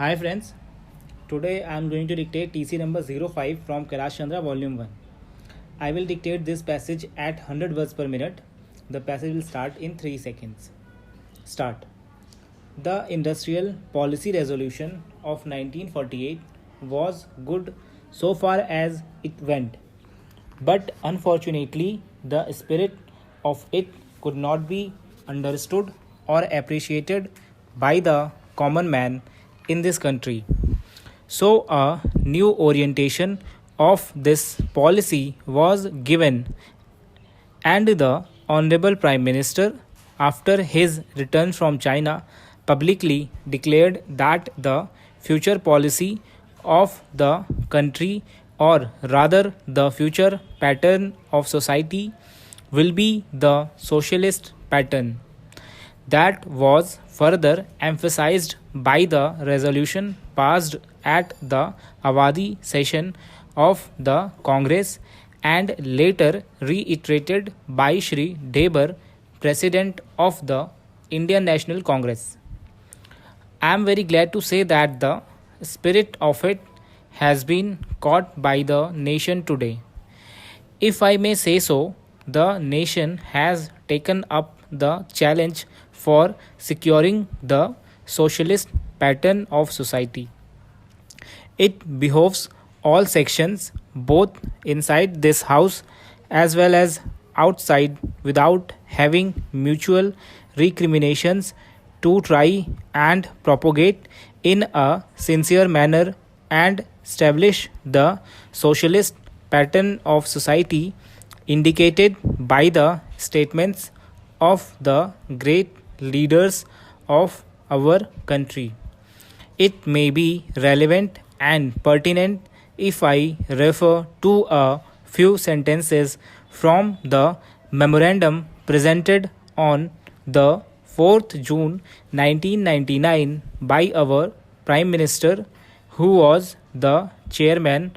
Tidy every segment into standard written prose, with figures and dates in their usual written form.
Hi friends, today I am going to dictate TC number 05 from Kailash Chandra volume 1. I will dictate this passage at 100 words per minute. The passage will start in 3 seconds. Start. The Industrial Policy Resolution of 1948 was good so far as it went, but unfortunately, the spirit of it could not be understood or appreciated by the common man in this country. So, a new orientation of this policy was given, and the Honorable Prime Minister, after his return from China, publicly declared that the future policy of the country, or rather the future pattern of society, will be the socialist pattern. That was further emphasized by the resolution passed at the Awadi session of the Congress and later reiterated by Shri Debar, President of the Indian National Congress. I am very glad to say that the spirit of it has been caught by the nation today. If I may say so, the nation has taken up the challenge for securing the socialist pattern of society. It behoves all sections, both inside this house as well as outside, without having mutual recriminations, to try and propagate in a sincere manner and establish the socialist pattern of society indicated by the statements of the great leaders of our country. It may be relevant and pertinent if I refer to a few sentences from the memorandum presented on the 4th June 1999 by our Prime Minister, who was the chairman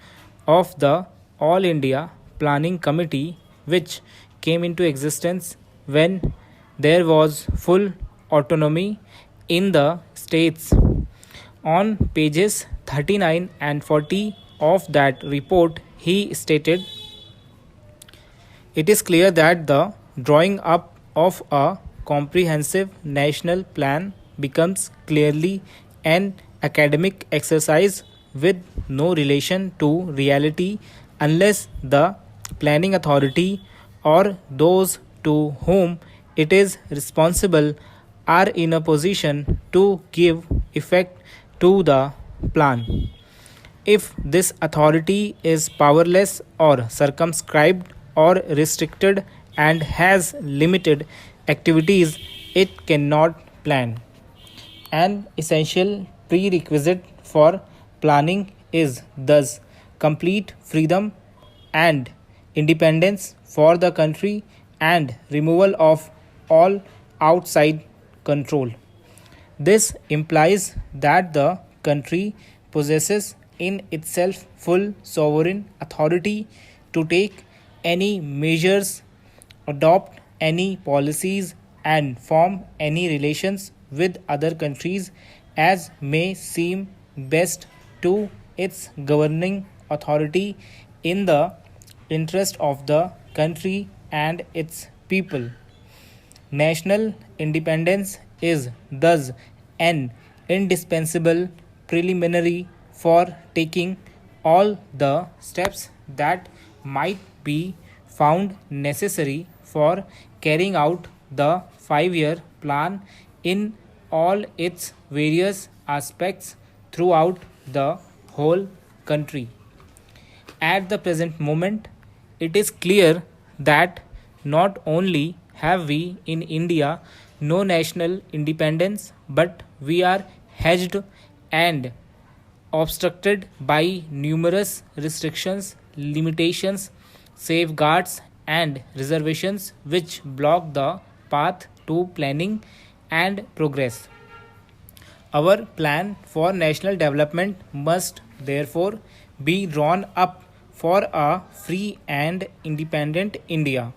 of the All India Planning Committee, which came into existence when there was full autonomy in the states. On pages 39 and 40 of that report, he stated, "It is clear that the drawing up of a comprehensive national plan becomes clearly an academic exercise with no relation to reality unless the planning authority or those to whom it is responsible are in a position to give effect to the plan. If this authority is powerless or circumscribed or restricted and has limited activities, it cannot plan. An essential prerequisite for planning is thus complete freedom and independence for the country and removal of all outside control. This implies that the country possesses in itself full sovereign authority to take any measures, adopt any policies, and form any relations with other countries as may seem best to its governing authority in the interest of the country and its people. National independence is thus an indispensable preliminary for taking all the steps that might be found necessary for carrying out the 5-year plan in all its various aspects throughout the whole country. At the present moment, it is clear that not only have we in India no national independence, but we are hedged and obstructed by numerous restrictions, limitations, safeguards, and reservations which block the path to planning and progress. Our plan for national development must therefore be drawn up for a free and independent India.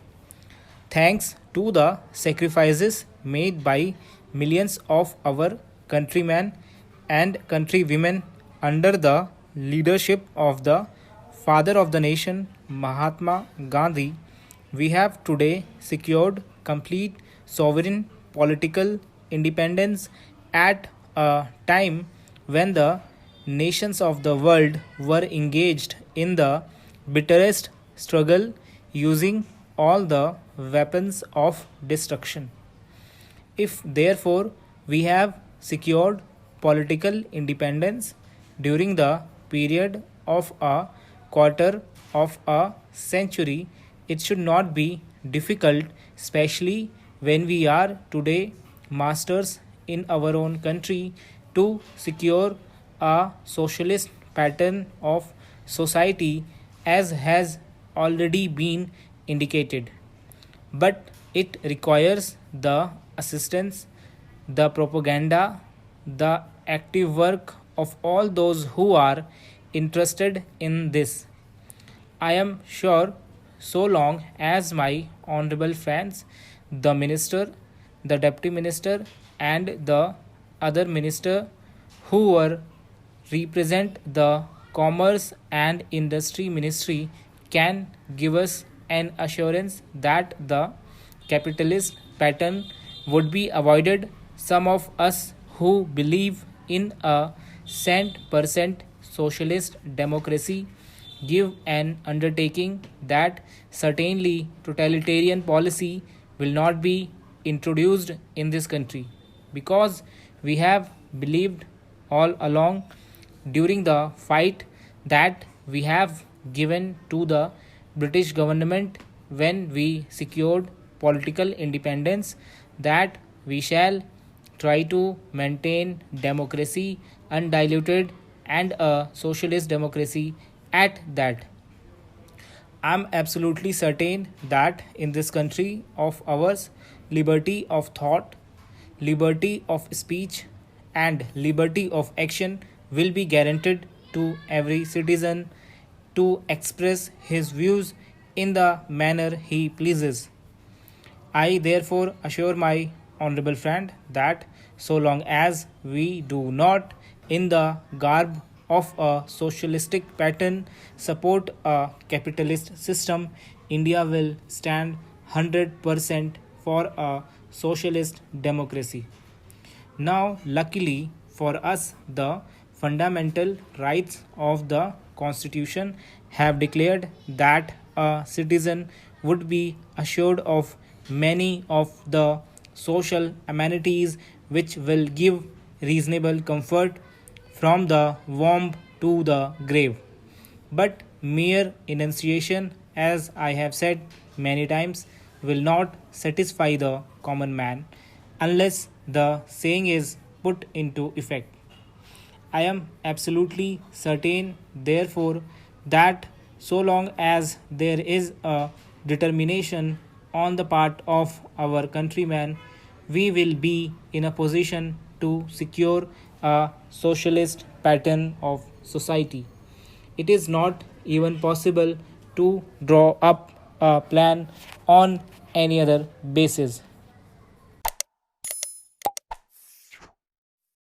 Thanks to the sacrifices made by millions of our countrymen and countrywomen under the leadership of the father of the nation, Mahatma Gandhi, we have today secured complete sovereign political independence at a time when the nations of the world were engaged in the bitterest struggle using all the weapons of destruction. If therefore we have secured political independence during the period of a quarter of a century, it should not be difficult, especially when we are today masters in our own country, to secure a socialist pattern of society as has already been indicated. But it requires the assistance, the propaganda, the active work of all those who are interested in this. I am sure so long as my honorable friends, the minister, the deputy minister, and the other minister who were represent the commerce and industry ministry can give us an assurance that the capitalist pattern would be avoided. Some of us who believe in a cent% socialist democracy give an undertaking that certainly totalitarian policy will not be introduced in this country, because we have believed all along during the fight that we have given to the British government when we secured political independence, that we shall try to maintain democracy undiluted and a socialist democracy at that. I'm absolutely certain that in this country of ours, liberty of thought, liberty of speech, and liberty of action will be guaranteed to every citizen to express his views in the manner he pleases. I therefore assure my honorable friend that so long as we do not, in the garb of a socialistic pattern, support a capitalist system, India will stand 100% for a socialist democracy. Now, luckily for us, the fundamental rights of the Constitution have declared that a citizen would be assured of many of the social amenities which will give reasonable comfort from the womb to the grave. But mere enunciation, as I have said many times, will not satisfy the common man unless the saying is put into effect. I am absolutely certain, therefore, that so long as there is a determination on the part of our countrymen, we will be in a position to secure a socialist pattern of society. It is not even possible to draw up a plan on any other basis.